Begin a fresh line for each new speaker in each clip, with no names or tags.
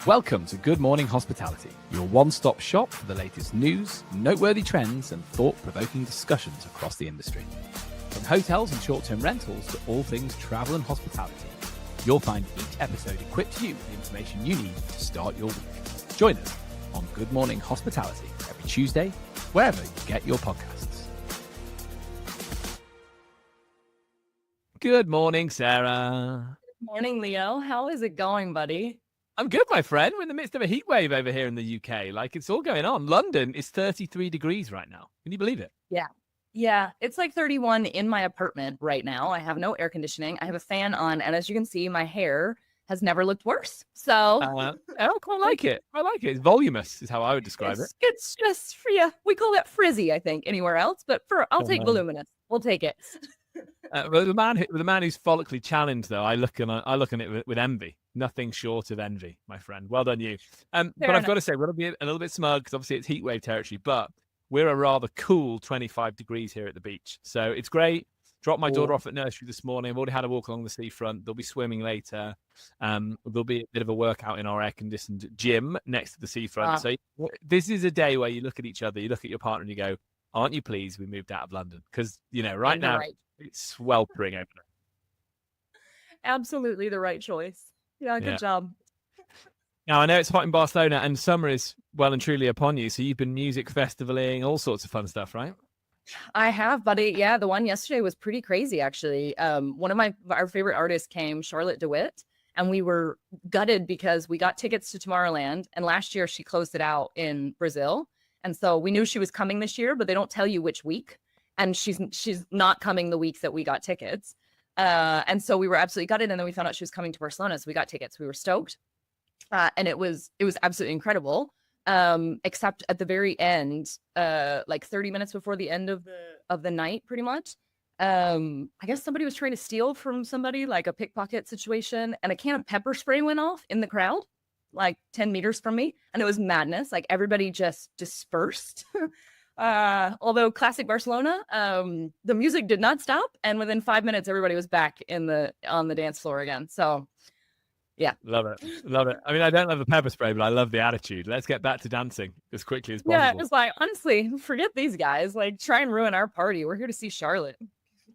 Welcome to Good Morning Hospitality, your one-stop shop for the latest news, noteworthy trends, and thought-provoking discussions across the industry. From hotels and short-term rentals to all things travel and hospitality, you'll find each episode equipped you with the information you need to start your week. Join us on Good Morning Hospitality every Tuesday, wherever you get your podcasts. Good morning, Sarah.
Good morning, Leo. How is it going, buddy?
I'm good, my friend. We're in the midst of a heat wave over here in the UK. Like, it's all going on. London is 33 degrees right now. Can you believe it?
Yeah, it's like 31 in my apartment right now. I have no air conditioning. I have a fan on, and as you can see, my hair has never looked worse. So
I quite like it. I like it. It's voluminous is how I would describe it.
It's just, yeah, we call that frizzy, I think, anywhere else. But I'll take voluminous. We'll take it.
Well, the man who's follically challenged, though, I look on it with envy. Nothing short of envy, my friend. Well done, you. But I've got to say, we're going to be a little bit smug because obviously it's heat wave territory, but we're a rather cool 25 degrees here at the beach. So it's great. Dropped my daughter off at nursery this morning. I've already had a walk along the seafront. They'll be swimming later. There'll be a bit of a workout in our air-conditioned gym next to the seafront. So this is a day where you look at each other, you look at your partner and you go, aren't you pleased we moved out of London? Because, right now it's sweltering over there.
Absolutely the right choice. Yeah, good job.
Now, I know it's hot in Barcelona and summer is well and truly upon you. So you've been music festivaling, all sorts of fun stuff, right?
I have, buddy. Yeah, the one yesterday was pretty crazy, actually. One of our favorite artists came, Charlotte DeWitt, and we were gutted because we got tickets to Tomorrowland. And last year she closed it out in Brazil. And so we knew she was coming this year, but they don't tell you which week. And she's not coming the week that we got tickets. And so we were absolutely gutted. And then we found out she was coming to Barcelona. So we got tickets. We were stoked. And it was absolutely incredible. Except at the very end, like 30 minutes before the end of the night, pretty much. I guess somebody was trying to steal from somebody, like a pickpocket situation. And a can of pepper spray went off in the crowd, like 10 meters from me. And it was madness. Like everybody just dispersed. Although classic Barcelona, the music did not stop, and within 5 minutes, everybody was back on the dance floor again. So, yeah,
love it. I mean, I don't love the pepper spray, but I love the attitude. Let's get back to dancing as quickly as possible.
Yeah, it was like, honestly, forget these guys. Like, try and ruin our party. We're here to see Charlotte.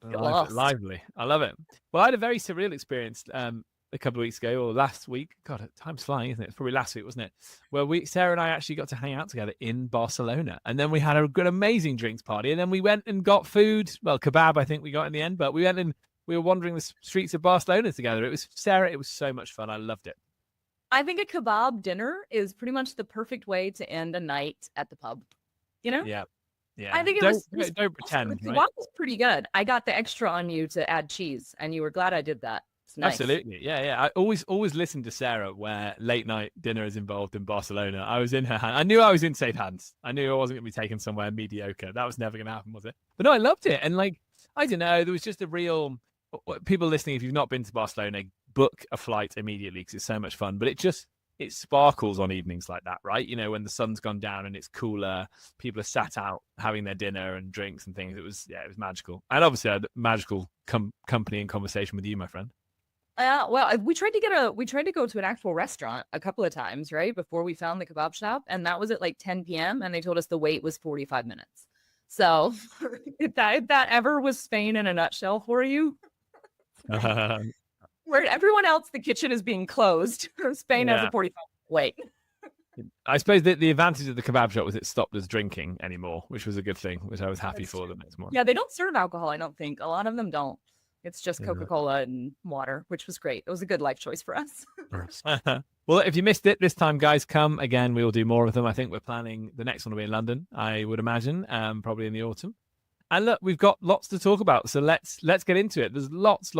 Lively. I love it. Well, I had a very surreal experience a couple of weeks ago or last week. God, time's flying, isn't it? It's probably last week, wasn't it? Where Sarah and I actually got to hang out together in Barcelona. And then we had a good, amazing drinks party. And then we went and got food. Well, kebab, I think we got in the end. But we went and we were wandering the streets of Barcelona together. It was so much fun. I loved it.
I think a kebab dinner is pretty much the perfect way to end a night at the pub.
Yeah.
I think
don't pretend.
The kebab was pretty good. I got the extra on you to add cheese, and you were glad I did that. Nice.
Absolutely. Yeah. I always listen to Sarah where late night dinner is involved in Barcelona. I was in her hand. I knew I was in safe hands. I knew I wasn't going to be taken somewhere mediocre. That was never going to happen, was it? But no, I loved it. And I don't know, there was just a real, people listening, if you've not been to Barcelona, book a flight immediately because it's so much fun. But it sparkles on evenings like that, right? When the sun's gone down and it's cooler, people are sat out having their dinner and drinks and things. It was magical. And obviously I had magical company and conversation with you, my friend.
Well, we tried to go to an actual restaurant a couple of times, right, before we found the kebab shop, and that was at like 10 p.m. and they told us the wait was 45 minutes. So if that ever was Spain in a nutshell for you, where everyone else, the kitchen is being closed, Spain has a 45 wait.
I suppose the advantage of the kebab shop was it stopped us drinking anymore, which was a good thing, which I was happy for the next morning.
Yeah, they don't serve alcohol, I don't think. A lot of them don't. It's just Coca-Cola and water, which was great. It was a good life choice for us.
Well, if you missed it this time, guys, come again. We will do more of them. I think we're planning the next one will be in London, I would imagine, probably in the autumn. And look, we've got lots to talk about, so let's get into it. There's lots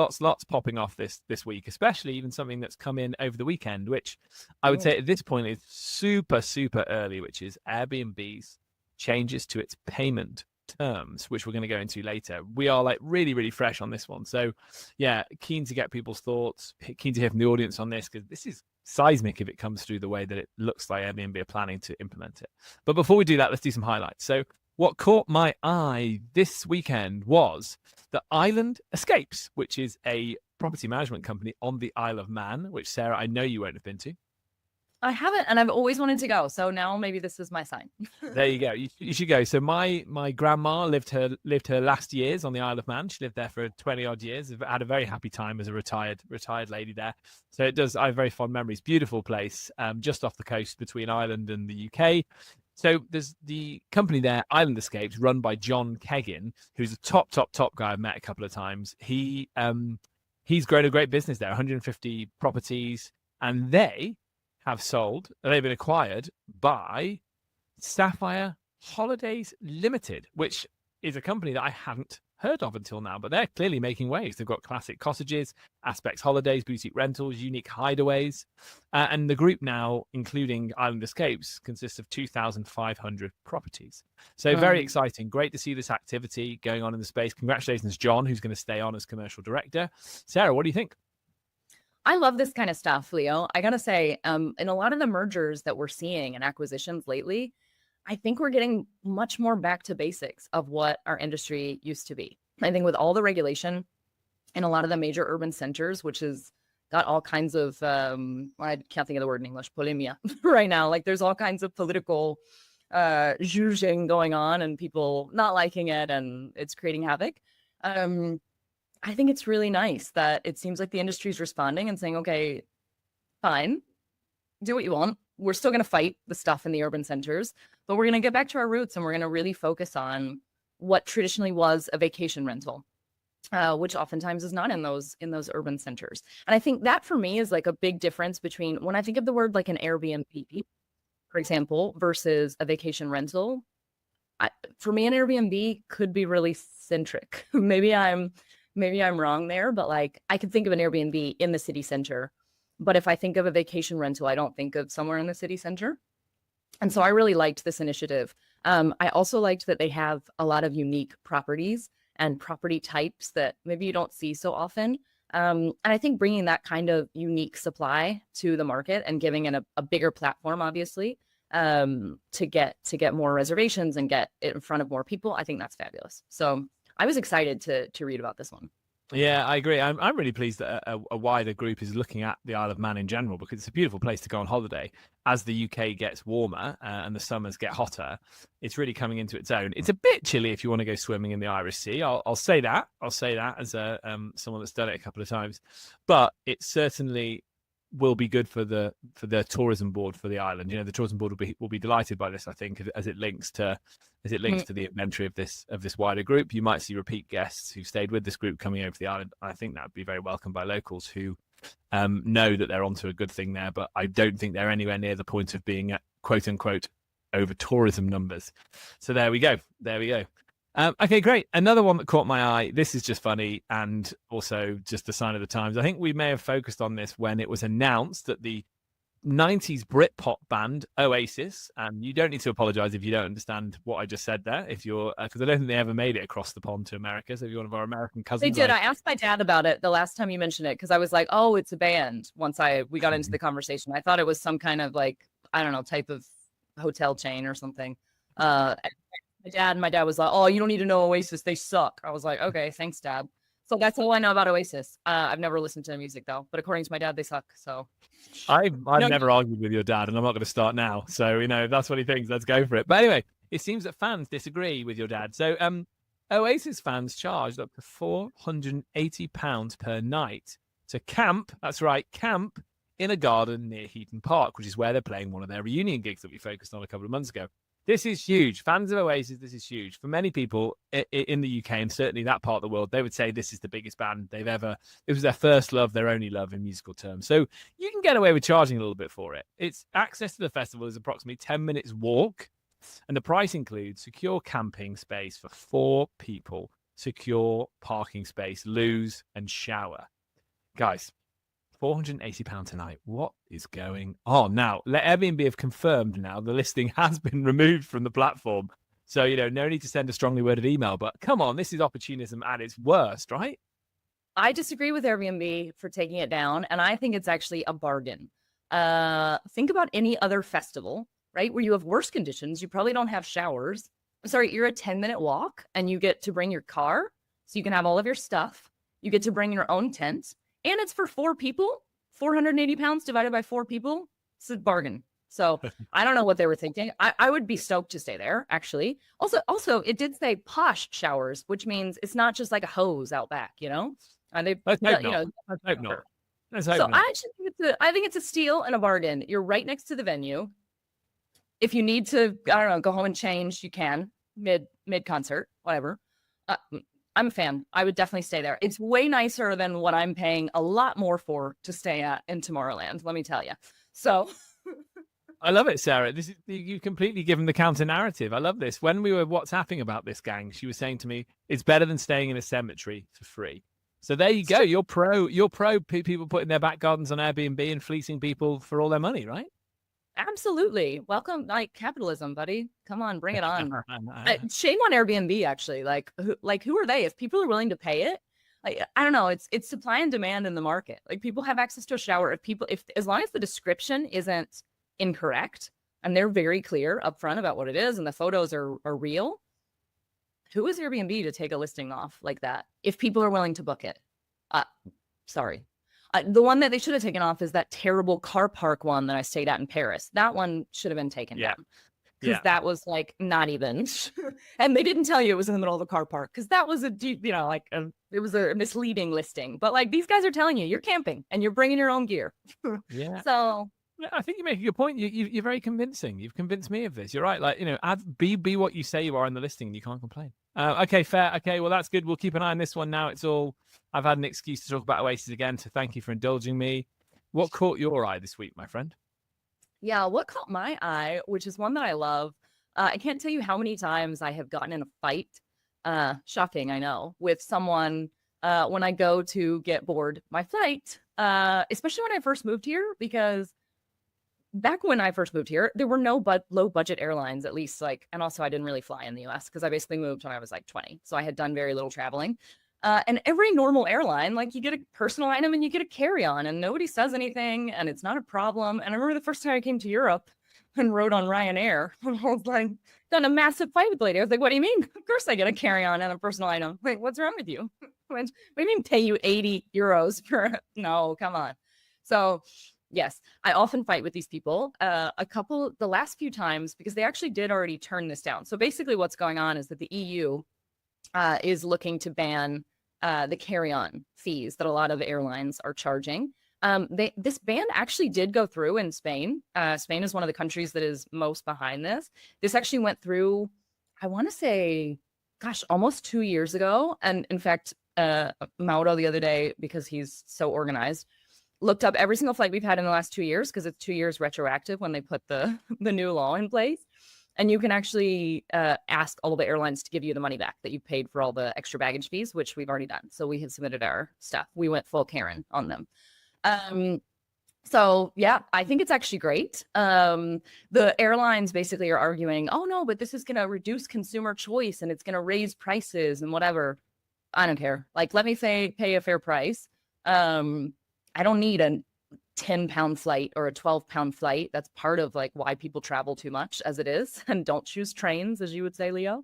popping off this week, especially even something that's come in over the weekend, which I would say at this point is super, super early, which is Airbnb's changes to its payment terms, which we're going to go into later. We are really, really fresh on this one. So yeah, keen to get people's thoughts, keen to hear from the audience on this, because this is seismic if it comes through the way that it looks like Airbnb are planning to implement it. But before we do that, let's do some highlights. So what caught my eye this weekend was the Island Escapes, which is a property management company on the Isle of Man, which Sarah, I know you won't have been to.
I haven't, and I've always wanted to go. So now maybe this is my sign.
There you go. You should go. So my grandma lived her last years on the Isle of Man. She lived there for 20 odd years. Had a very happy time as a retired lady there. So it does. I have very fond memories. Beautiful place, just off the coast between Ireland and the UK. So there's the company there, Island Escapes, run by John Keggin, who's a top guy I've met a couple of times. He's grown a great business there, 150 properties, and they've been acquired by Sapphire Holidays Limited, which is a company that I hadn't heard of until now, but they're clearly making waves. They've got classic cottages, Aspects Holidays, boutique rentals, unique hideaways, and the group now, including Island Escapes, consists of 2,500 properties. So very exciting. Great to see this activity going on in the space. Congratulations, John, who's going to stay on as commercial director. Sarah, what do you think?
I love this kind of stuff, Leo. I gotta say, in a lot of the mergers that we're seeing and acquisitions lately, I think we're getting much more back to basics of what our industry used to be. I think with all the regulation in a lot of the major urban centers, which has got all kinds of, I can't think of the word in English, polemia right now. Like there's all kinds of political judging going on and people not liking it, and it's creating havoc. I think it's really nice that it seems like the industry is responding and saying, okay, fine, do what you want. We're still going to fight the stuff in the urban centers, but we're going to get back to our roots and we're going to really focus on what traditionally was a vacation rental, which oftentimes is not in those urban centers. And I think that for me is like a big difference between when I think of the word like an Airbnb, for example, versus a vacation rental. For me, an Airbnb could be really centric. Maybe I'm wrong there, but like I could think of an Airbnb in the city center. But if I think of a vacation rental, I don't think of somewhere in the city center. And so I really liked this initiative. I also liked that they have a lot of unique properties and property types that maybe you don't see so often. And I think bringing that kind of unique supply to the market and giving it a bigger platform, obviously, to get more reservations and get it in front of more people, I think that's fabulous. So I was excited to read about this one.
Yeah, I agree. I'm really pleased that a wider group is looking at the Isle of Man in general, because it's a beautiful place to go on holiday. As the UK gets warmer and the summers get hotter, it's really coming into its own. It's a bit chilly if you want to go swimming in the Irish Sea. I'll say that. I'll say that as someone that's done it a couple of times. But it certainly will be good for the tourism board for the island. You know, the tourism board will be delighted by this, I think, as it links to the inventory of this wider group. You might see repeat guests who stayed with this group coming over to the island. I think that would be very welcome by locals who know that they're onto a good thing there, but I don't think they're anywhere near the point of being at quote unquote over tourism numbers. So there we go. Okay, great. Another one that caught my eye. This is just funny and also just a sign of the times. I think we may have focused on this when it was announced that the 90s Britpop band Oasis, and you don't need to apologize if you don't understand what I just said there, if you're because I don't think they ever made it across the pond to America. So if you're one of our American cousins,
they did. I asked my dad about it the last time you mentioned it because I was like, oh, it's a band. Once we got into the conversation, I thought it was some kind of like, I don't know, type of hotel chain or something. My dad was like, oh, you don't need to know Oasis, they suck. I was like, okay, thanks, Dad. So that's all I know about Oasis. I've never listened to their music though, but according to my dad, they suck. So
I've never argued with your dad, and I'm not going to start now. So if that's what he thinks, let's go for it. But anyway, it seems that fans disagree with your dad. So Oasis fans charged up to £480 per night to camp. That's right, camp in a garden near Heaton Park, which is where they're playing one of their reunion gigs that we focused on a couple of months ago. This is huge. Fans of Oasis, this is huge. For many people in the UK, and certainly that part of the world, they would say this is the biggest band they've ever... It was their first love, their only love in musical terms. So you can get away with charging a little bit for it. It's access to the festival is approximately 10 minutes walk, and the price includes secure camping space for 4 people, secure parking space, loos, and shower. Guys, £480 tonight. What is going on? Now, Airbnb have confirmed now the listing has been removed from the platform. So, no need to send a strongly worded email, but come on, this is opportunism at its worst, right?
I disagree with Airbnb for taking it down, and I think it's actually a bargain. Think about any other festival, right, where you have worse conditions. You probably don't have showers. You're a 10-minute walk, and you get to bring your car, so you can have all of your stuff. You get to bring your own tent. And it's for 4 people, £480 divided by 4 people, It's a bargain. So I don't know what they were thinking. I would be stoked to stay there, actually. Also, it did say posh showers, which means it's not just like a hose out back, And they,
Let's hope
you
not.
know,
Let's hope not. Let's hope
so
not.
I actually think it's a steal and a bargain. You're right next to the venue. If you need to, I don't know, go home and change, you can mid concert, whatever. I'm a fan. I would definitely stay there. It's way nicer than what I'm paying a lot more for to stay at in Tomorrowland, let me tell you. So
I love it, Sarah. This is you completely given the counter narrative. I love this. When we were WhatsApping about this, gang, she was saying to me, "It's better than staying in a cemetery for free." So there you go. You're pro. People putting their back gardens on Airbnb and fleecing people for all their money, right?
absolutely. Welcome, like capitalism, buddy. Come on, bring it on. Shame on Airbnb, actually. Who are they? If people are willing to pay it, I don't know. It's supply and demand in the market. Like people have access to a shower. If as long as the description isn't incorrect and they're very clear upfront about what it is and the photos are real, who is Airbnb to take a listing off like that if people are willing to book it? Sorry. The one that they should have taken off is that terrible car park one that I stayed at in Paris. That one should have been taken down because that was like not even. And they didn't tell you it was in the middle of a car park because that was it was a misleading listing. But like these guys are telling you, you're camping and you're bringing your own gear.
Yeah.
So
I think you make a good point. You're very convincing. You've convinced me of this. You're right. Like, be what you say you are in the listing and you can't complain. Okay, fair. Okay, well, that's good. We'll keep an eye on this one now. I've had an excuse to talk about Oasis again, so thank you for indulging me. What caught your eye this week, my friend?
yeah, what caught my eye, which is one that I love. I can't tell you how many times I have gotten in a fight. Shocking, I know, with someone when I go to get board my flight, especially when I first moved here, because back when I first moved here, there were no low budget airlines, at least and also I didn't really fly in the US because I basically moved when I was like 20. So I had done very little traveling. And every normal airline, like you get a personal item and you get a carry-on and nobody says anything and it's not a problem. And I remember the first time I came to Europe and rode on Ryanair, I was like, done a massive fight with the lady. I was like, what do you mean? Of course I get a carry-on and a personal item. Wait, what's wrong with you? What do you mean pay you 80 euros for, no, come on. So yes, I often fight with these people. The last few times, because they actually did already turn this down. So basically what's going on is that the EU is looking to ban the carry-on fees that a lot of airlines are charging. This ban actually did go through in Spain. Spain is one of the countries that is most behind this. This actually went through, I want to say, gosh, almost 2 years ago. And in fact, Mauro the other day, because he's so organized, looked up every single flight we've had in the last 2 years because it's 2 years retroactive when they put the new law in place. And you can actually ask all the airlines to give you the money back that you paid for all the extra baggage fees, which we've already done. So we have submitted our stuff. We went full Karen on them. So yeah, I think it's actually great. The airlines basically are arguing, oh no, but this is going to reduce consumer choice and it's going to raise prices and whatever. I don't care. Like, let me pay a fair price. I don't need a 10-pound flight or a 12-pound flight. That's part of like why people travel too much as it is and don't choose trains, as you would say, Leo.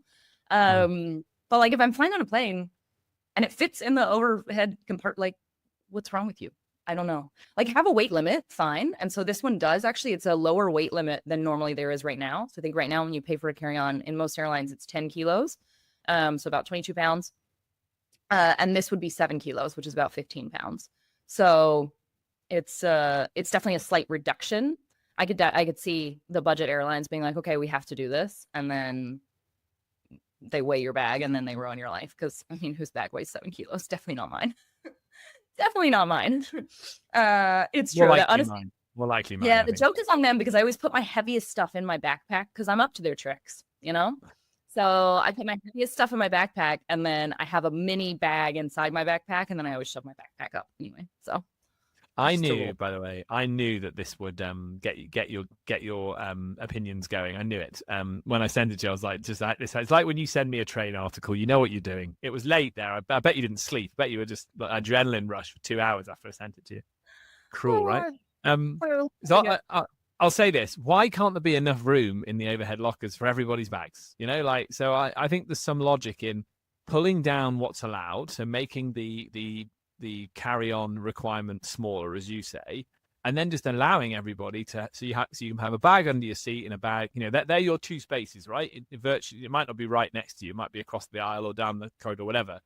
But like if I'm flying on a plane and it fits in the overhead compartment, like what's wrong with you? I don't know. Like have a weight limit, fine. And so this one does actually, it's a lower weight limit than normally there is right now. So I think right now when you pay for a carry-on in most airlines, it's 10 kilos. So about 22 pounds. And this would be 7 kilos, which is about 15 pounds. So it's definitely a slight reduction. I could see the budget airlines being like, okay, we have to do this. And then they weigh your bag and then they ruin your life. Cause I mean, whose bag weighs 7 kilos? Definitely not mine. Definitely not mine. It's true.
More likely mine.
Yeah, the joke is on them because I always put my heaviest stuff in my backpack because I'm up to their tricks, So I put my heaviest stuff in my backpack and then I have a mini bag inside my backpack and then I always shove my backpack up anyway. So
I knew, by the way, that this would get your opinions going. I knew it. When I sent it to you, I was like, just like this. It's like when you send me a train article, you know what you're doing. It was late there. I bet you didn't sleep. I bet you were just like, adrenaline rush for 2 hours after I sent it to you. Cruel, right? So I'll say this: why can't there be enough room in the overhead lockers for everybody's bags? So I think there's some logic in pulling down what's allowed, so making the carry-on requirement smaller, as you say, and then just allowing everybody to, so you can have a bag under your seat and a bag, they're your two spaces, right? It might not be right next to you, it might be across the aisle or down the corridor, whatever,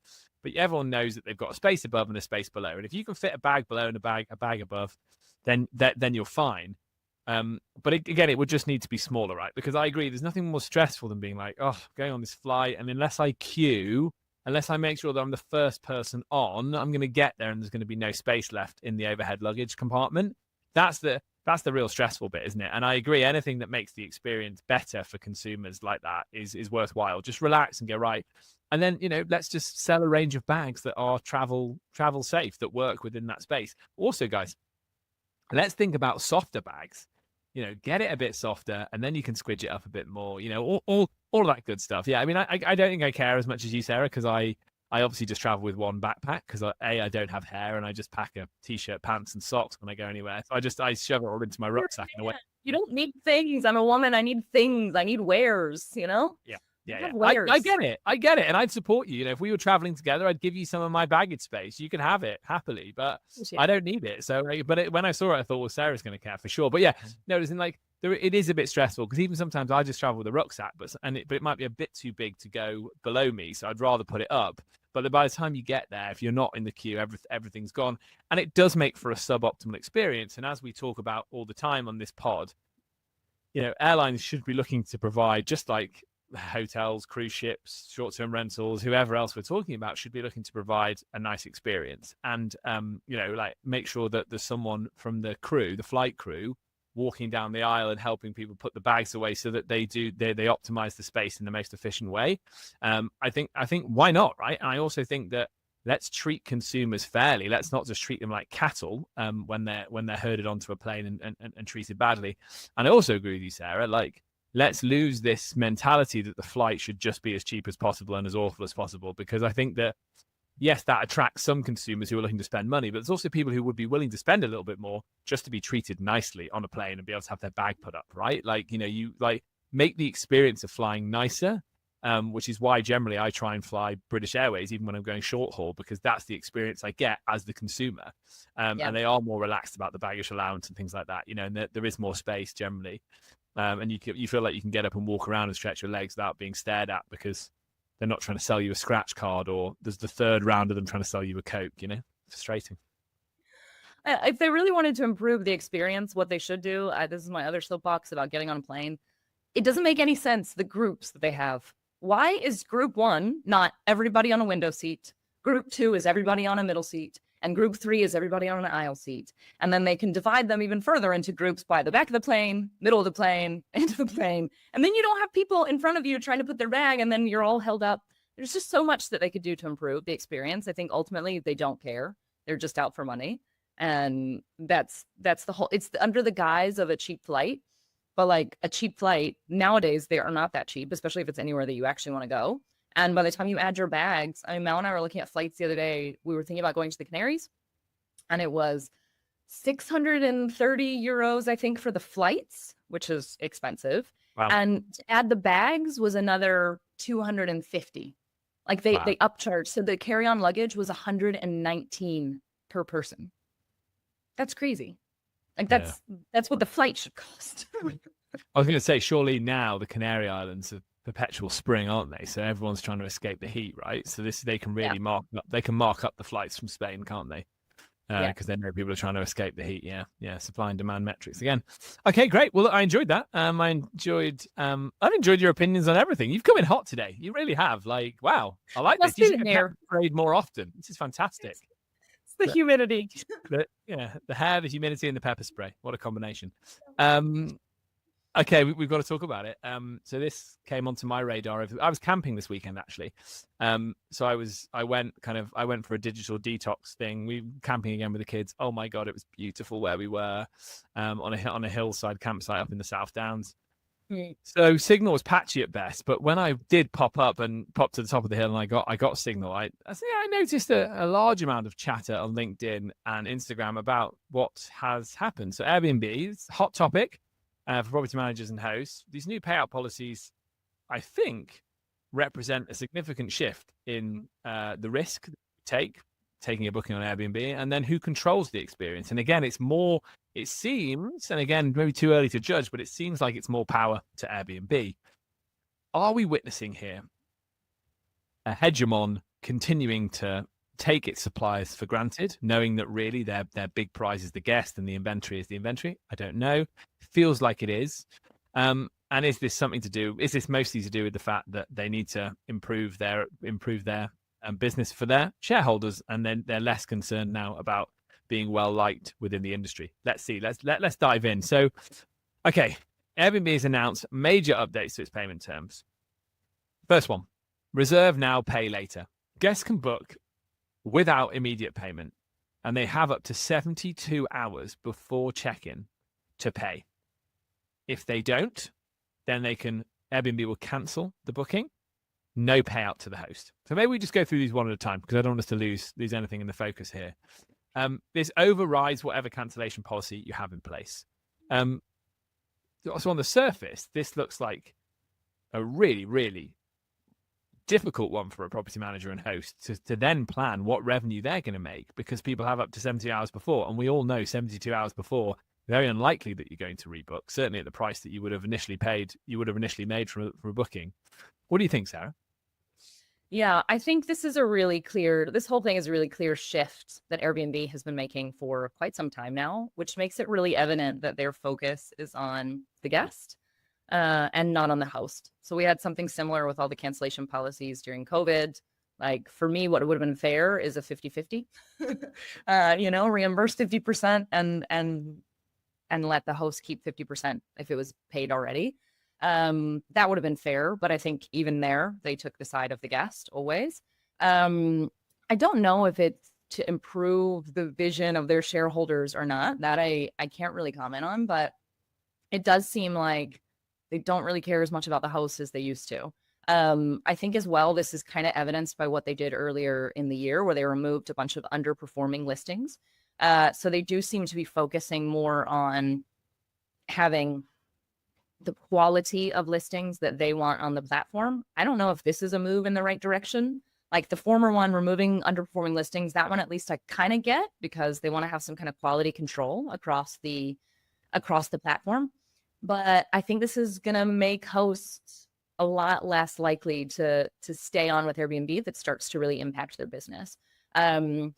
but everyone knows that they've got a space above and a space below, and if you can fit a bag below and a bag above, then you're fine. But again, it would just need to be smaller, right? Because I agree, there's nothing more stressful than being like, oh, going on this flight, and unless I make sure that I'm the first person on, I'm going to get there and there's going to be no space left in the overhead luggage compartment. That's the real stressful bit, isn't it? And I agree, anything that makes the experience better for consumers like that is worthwhile. Just relax and go, right. And then, let's just sell a range of bags that are travel safe, that work within that space. Also, guys, let's think about softer bags. Get it a bit softer, and then you can squidge it up a bit more, all that good stuff. Yeah, I mean, I don't think I care as much as you, Sarah, because I obviously just travel with one backpack because I don't have hair, and I just pack a t-shirt, pants, and socks when I go anywhere. So I shove it all into my rucksack in a way.
You don't need things. I'm a woman. I need things. I need wares,
Yeah. I get it. And I'd support you. If we were traveling together, I'd give you some of my baggage space. You can have it happily, but I don't need it. So, when I saw it, I thought, well, Sarah's going to care for sure. But yeah, noticing it is a bit stressful because even sometimes I just travel with a rucksack, but it might be a bit too big to go below me. So I'd rather put it up. But by the time you get there, if you're not in the queue, everything's gone. And it does make for a suboptimal experience. And as we talk about all the time on this pod, airlines should be looking to provide, just like hotels, cruise ships, short-term rentals, whoever else we're talking about, should be looking to provide a nice experience. And, make sure that there's someone from the flight crew, walking down the aisle and helping people put the bags away so that they optimize the space in the most efficient way. I think why not, right? And I also think that let's treat consumers fairly. Let's not just treat them like cattle when they're herded onto a plane and treated badly. And I also agree with you, Sarah, let's lose this mentality that the flight should just be as cheap as possible and as awful as possible, because I think that, yes, that attracts some consumers who are looking to spend money, but there's also people who would be willing to spend a little bit more just to be treated nicely on a plane and be able to have their bag put up, right? You make the experience of flying nicer, which is why generally I try and fly British Airways even when I'm going short haul, because that's the experience I get as the consumer. And they are more relaxed about the baggage allowance and things like that, and there is more space generally. And you feel like you can get up and walk around and stretch your legs without being stared at, because they're not trying to sell you a scratch card, or there's the third round of them trying to sell you a Coke, frustrating.
If they really wanted to improve the experience, what they should do, this is my other soapbox about getting on a plane. It doesn't make any sense, the groups that they have. Why is group 1 not everybody on a window seat? Group 2 is everybody on a middle seat. And group 3 is everybody on an aisle seat. And then they can divide them even further into groups by the back of the plane, middle of the plane, end of the plane. And then you don't have people in front of you trying to put their bag, and then you're all held up. There's just so much that they could do to improve the experience. I think ultimately they don't care. They're just out for money. And that's the whole, it's under the guise of a cheap flight. But a cheap flight, nowadays, they are not that cheap, especially if it's anywhere that you actually want to go. And by the time you add your bags, Mel and I were looking at flights the other day. We were thinking about going to the Canaries, and it was 630 euros, I think, for the flights, which is expensive.
Wow.
And to add the bags was another 250. They upcharged. So the carry-on luggage was 119 per person. That's crazy. That's what the flight should cost.
I was going to say, surely now the Canary Islands are perpetual spring, aren't they? So everyone's trying to escape the heat, right? So they can really mark up the flights from Spain, can't they? Because they know people are trying to escape the heat. Yeah. Supply and demand metrics again. Okay, great. Well, I enjoyed that. I've enjoyed your opinions on everything. You've come in hot today. You really have. Wow, I like this. You should pepper spray more often. This is fantastic.
It's the humidity.
The hair, the humidity, and the pepper spray. What a combination. Okay, we've got to talk about it. So this came onto my radar. I was camping this weekend, actually. So I went for a digital detox thing. We were camping again with the kids. Oh my God, it was beautiful where we were, on a hillside campsite up in the South Downs. So signal was patchy at best, but when I did pop to the top of the hill and I got signal, I noticed a large amount of chatter on LinkedIn and Instagram about what has happened. So Airbnb is a hot topic. For property managers and hosts, these new payout policies, I think, represent a significant shift in the risk taking a booking on Airbnb, and then who controls the experience. And again, it's more it seems, and again, maybe too early to judge, but it seems like it's more power to Airbnb. Are we witnessing here a hegemon continuing to take its suppliers for granted, knowing that really their big prize is the guest and the inventory is the inventory? I don't know. Feels like it is. And is this something to do? Is this mostly to do with the fact that they need to improve their business for their shareholders, and then they're less concerned now about being well liked within the industry? Let's see. Let's dive in. So, okay, Airbnb has announced major updates to its payment terms. First one: reserve now, pay later. Guests can book without immediate payment, and they have up to 72 hours before check-in to pay. If they don't, then Airbnb will cancel the booking. No payout to the host. So maybe we just go through these one at a time, because I don't want us to lose anything in the focus here. This overrides whatever cancellation policy you have in place. So on the surface, this looks like a really, really difficult one for a property manager and host to then plan what revenue they're going to make, because people have up to 72 hours before, and we all know 72 hours before, very unlikely that you're going to rebook, certainly at the price that you would have initially made for a booking. What do you think, Sarah?
Yeah, I think this whole thing is a really clear shift that Airbnb has been making for quite some time now, which makes it really evident that their focus is on the guest and not on the host. So we had something similar with all the cancellation policies during COVID. Like, for me, what would have been fair is a 50-50, reimburse 50% and let the host keep 50% if it was paid already. That would have been fair, but I think even there, they took the side of the guest always. I don't know if it's to improve the vision of their shareholders or not. That I can't really comment on, but it does seem like they don't really care as much about the host as they used to. I think as well, this is kind of evidenced by what they did earlier in the year, where they removed a bunch of underperforming listings. So they do seem to be focusing more on having the quality of listings that they want on the platform. I don't know if this is a move in the right direction. Like the former one, removing underperforming listings, that one at least I kind of get, because they want to have some kind of quality control across the platform. But I think this is going to make hosts a lot less likely to stay on with Airbnb if it starts to really impact their business. The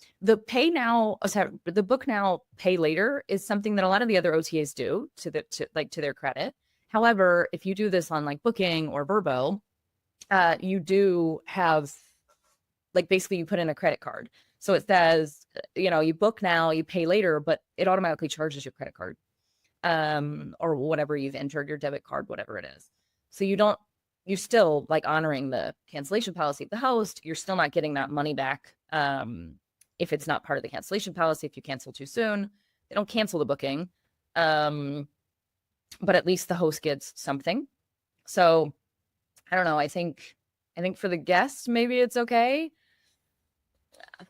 book now, pay later is something that a lot of the other OTAs do to their credit. However, if you do this on like Booking or Vrbo, you do have, like, basically you put in a credit card. So it says, you book now, you pay later, but it automatically charges your credit card, or whatever you've entered, your debit card, whatever it is. So you're still like honoring the cancellation policy of the host. You're still not getting that money back. If it's not part of the cancellation policy, if you cancel too soon, they don't cancel the booking. But at least the host gets something. So I don't know. I think for the guests, maybe it's okay.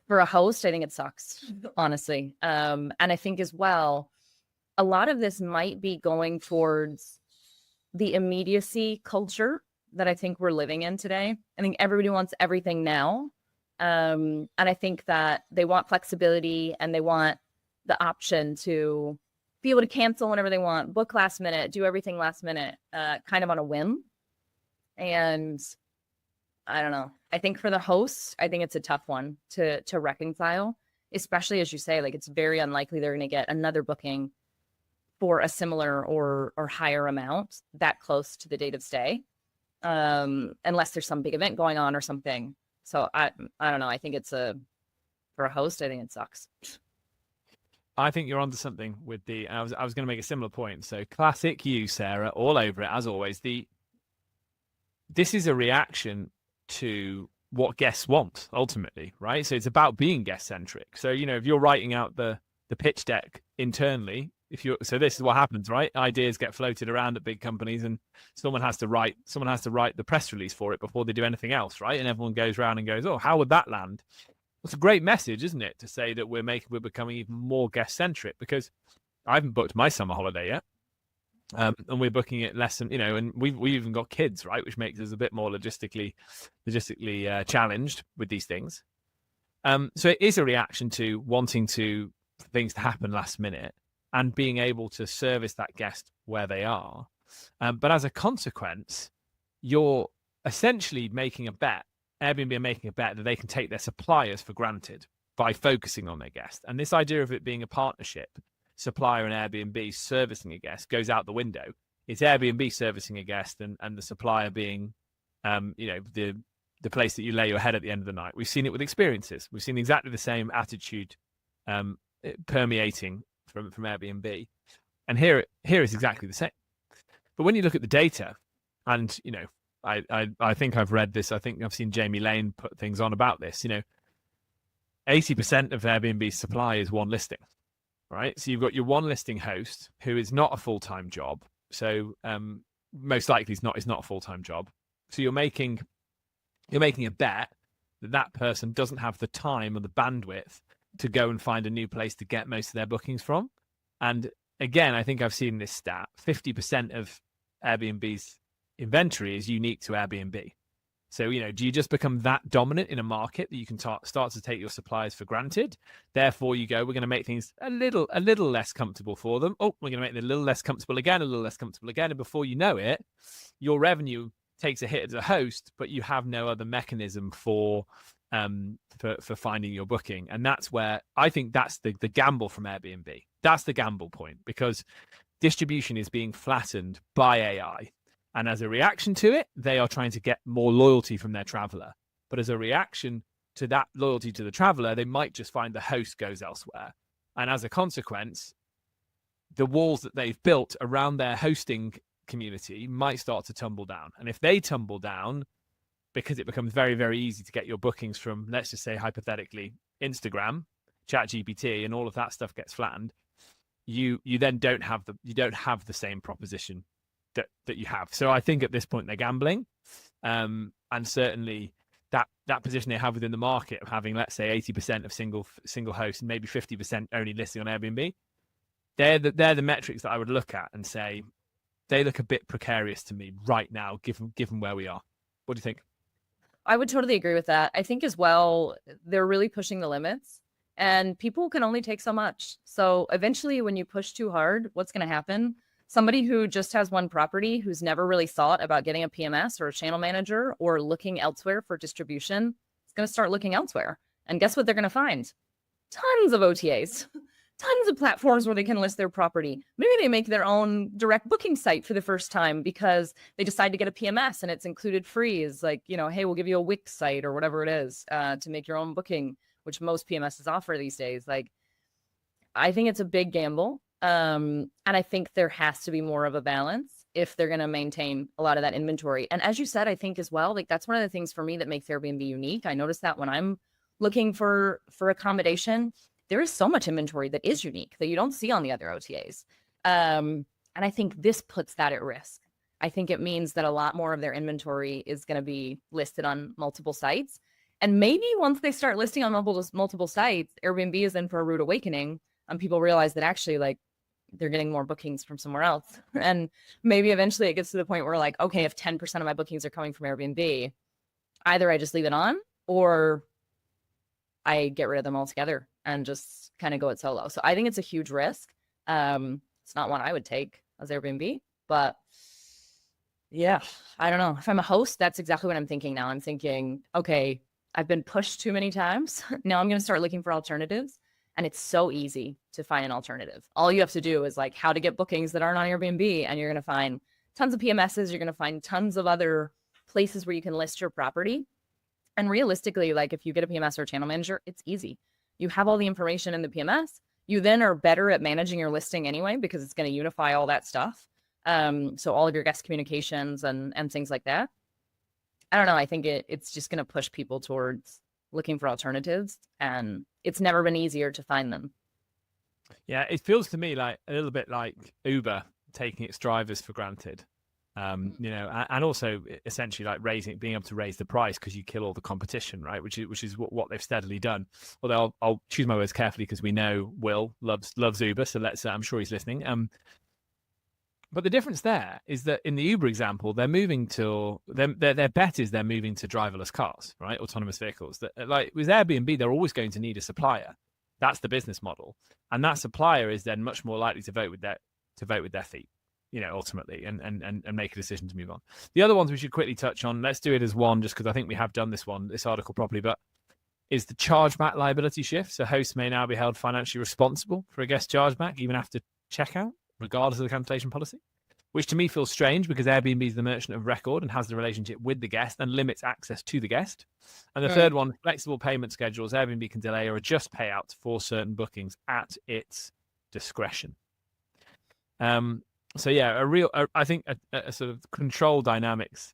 For a host, I think it sucks, honestly. And I think as well, a lot of this might be going towards the immediacy culture that I think we're living in today. I think everybody wants everything now. And I think that they want flexibility, and they want the option to be able to cancel whenever they want, book last minute, do everything last minute, kind of on a whim. And I don't know. I think for the hosts, I think it's a tough one to reconcile, especially as you say, like, it's very unlikely they're going to get another booking for a similar or higher amount that close to the date of stay, unless there's some big event going on or something. So I don't know. I think for a host, I think it sucks.
I think you're onto something with I was going to make a similar point. So classic you, Sarah, all over it as always. This is a reaction to what guests want ultimately, right? So it's about being guest centric. So if you're writing out the pitch deck internally, so this is what happens, right? Ideas get floated around at big companies, and someone has to write the press release for it before they do anything else, right? And everyone goes around and goes, "Oh, how would that land?" It's a great message, isn't it, to say that we're becoming even more guest centric, because I haven't booked my summer holiday yet, and we're booking it less than and we've even got kids, right, which makes us a bit more logistically challenged with these things. So it is a reaction to wanting things to happen last minute. and being able to service that guest where they are. But as a consequence, you're essentially making a bet. Airbnb are making a bet that they can take their suppliers for granted by focusing on their guest. And this idea of it being a partnership, supplier and Airbnb servicing a guest, goes out the window. It's Airbnb servicing a guest and the supplier being, the place that you lay your head at the end of the night. We've seen it with experiences. We've seen exactly the same attitude permeating from Airbnb. And here is exactly the same. But when you look at the data, and, I think I've read this, I think I've seen Jamie Lane put things on about this, 80% of Airbnb's supply is one listing, right? So you've got your one listing host who is not a full-time job. So most likely it's not a full-time job. So you're making a bet that person doesn't have the time or the bandwidth to go and find a new place to get most of their bookings from. And again, I think I've seen this stat, 50% of Airbnb's inventory is unique to Airbnb. So, do you just become that dominant in a market that you can start to take your suppliers for granted? Therefore, you go, we're going to make things a little less comfortable for them. Oh, we're going to make it a little less comfortable again, a little less comfortable again. And before you know it, your revenue takes a hit as a host, but you have no other mechanism for finding your booking. And that's where I think that's the gamble from Airbnb. That's the gamble point, because distribution is being flattened by AI. And as a reaction to it, they are trying to get more loyalty from their traveler. But as a reaction to that loyalty to the traveler, they might just find the host goes elsewhere. And as a consequence, the walls that they've built around their hosting community might start to tumble down. And if they tumble down, because it becomes very, very easy to get your bookings from, let's just say hypothetically, Instagram, ChatGPT, and all of that stuff gets flattened, you then don't have the same proposition that you have. So I think at this point they're gambling, and certainly that position they have within the market of having, let's say, 80% of single hosts and maybe 50% only listing on Airbnb, they're the metrics that I would look at and say they look a bit precarious to me right now, given where we are. What do you think?
I would totally agree with that. I think as well, they're really pushing the limits, and people can only take so much. So eventually when you push too hard, what's going to happen? Somebody who just has one property, who's never really thought about getting a PMS or a channel manager or looking elsewhere for distribution, is going to start looking elsewhere. And guess what they're going to find? Tons of OTAs, tons of platforms where they can list their property. Maybe they make their own direct booking site for the first time because they decide to get a PMS and it's included free. Is like, hey, we'll give you a Wix site or whatever it is to make your own booking, which most PMSs offer these days. Like, I think it's a big gamble. And I think there has to be more of a balance if they're going to maintain a lot of that inventory. And as you said, I think as well, like that's one of the things for me that makes Airbnb unique. I noticed that when I'm looking for accommodation, there is so much inventory that is unique that you don't see on the other OTAs. And I think this puts that at risk. I think it means that a lot more of their inventory is going to be listed on multiple sites. And maybe once they start listing on multiple sites, Airbnb is in for a rude awakening, and people realize that actually, like, they're getting more bookings from somewhere else. And maybe eventually it gets to the point where, like, okay, if 10% of my bookings are coming from Airbnb, either I just leave it on or I get rid of them altogether and just kind of go it solo. So I think it's a huge risk. It's not one I would take as Airbnb, but yeah, I don't know. If I'm a host, that's exactly what I'm thinking now. I'm thinking, okay, I've been pushed too many times. Now I'm going to start looking for alternatives. And it's so easy to find an alternative. All you have to do is like how to get bookings that aren't on Airbnb, and you're going to find tons of PMSs. You're going to find tons of other places where you can list your property. And realistically, like if you get a PMS or a channel manager, it's easy. You have all the information in the PMS. You then are better at managing your listing anyway, because it's going to unify all that stuff. So all of your guest communications and things like that. I don't know. I think it's just going to push people towards looking for alternatives, and it's never been easier to find them.
Yeah, it feels to me like a little bit like Uber taking its drivers for granted, and also essentially like being able to raise the price because you kill all the competition, right? Which is what they've steadily done. Although I'll choose my words carefully because we know Will loves Uber, so I'm sure he's listening. But the difference there is that in the Uber example, they're moving to their bet is they're moving to driverless cars, right? Autonomous vehicles. That, like with Airbnb, they're always going to need a supplier. That's the business model, and that supplier is then much more likely to vote with their feet, ultimately, and make a decision to move on. The other ones we should quickly touch on. Let's do it as one, just because I think we have done this article properly, but is the chargeback liability shift. So hosts may now be held financially responsible for a guest chargeback even after checkout, regardless of the cancellation policy, which to me feels strange because Airbnb is the merchant of record and has the relationship with the guest and limits access to the guest. And the third one, flexible payment schedules. Airbnb can delay or adjust payouts for certain bookings at its discretion. So yeah, I think a sort of control dynamics,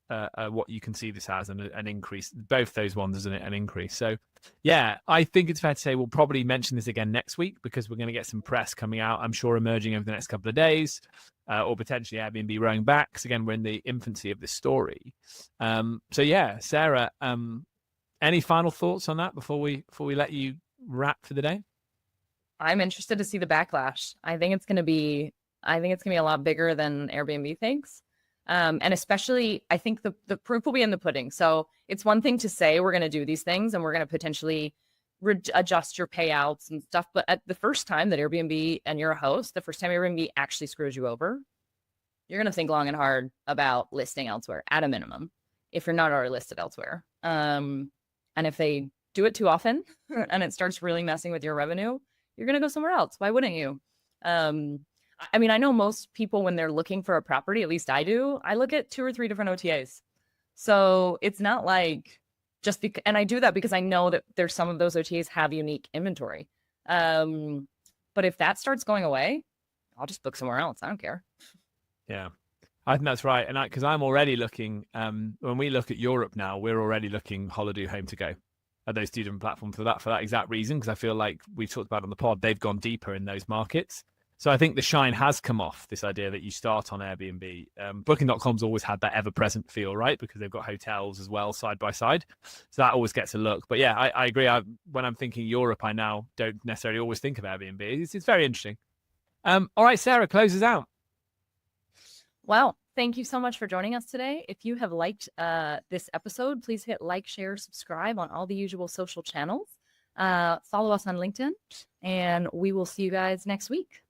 what you can see this as an increase, both those ones, isn't it? An increase. So yeah, I think it's fair to say we'll probably mention this again next week because we're going to get some press coming out, I'm sure, emerging over the next couple of days, or potentially Airbnb rowing back. Because again, we're in the infancy of this story. So yeah, Sarah, any final thoughts on that before we let you wrap for the day?
I'm interested to see the backlash. I think it's going to be a lot bigger than Airbnb thinks. And especially, I think the proof will be in the pudding. So it's one thing to say we're going to do these things and we're going to potentially adjust your payouts and stuff. But at the first time that Airbnb, and you're a host, the first time Airbnb actually screws you over, you're going to think long and hard about listing elsewhere at a minimum, if you're not already listed elsewhere. And if they do it too often and it starts really messing with your revenue, you're going to go somewhere else. Why wouldn't you? I mean, I know most people, when they're looking for a property, at least I do, I look at 2 or 3 different OTAs. So it's not like and I do that because I know that there's some of those OTAs have unique inventory. But if that starts going away, I'll just book somewhere else. I don't care.
Yeah, I think that's right. And because I'm already looking, when we look at Europe now, we're already looking Holiday Home to Go at those 2 different platforms for that exact reason, because I feel like we've talked about on the pod, they've gone deeper in those markets. So I think the shine has come off this idea that you start on Airbnb. Booking.com's always had that ever-present feel, right? Because they've got hotels as well, side by side. So that always gets a look. But yeah, I agree. When I'm thinking Europe, I now don't necessarily always think of Airbnb. It's very interesting. All right, Sarah, close us out.
Well, thank you so much for joining us today. If you have liked this episode, please hit like, share, subscribe on all the usual social channels. Follow us on LinkedIn, and we will see you guys next week.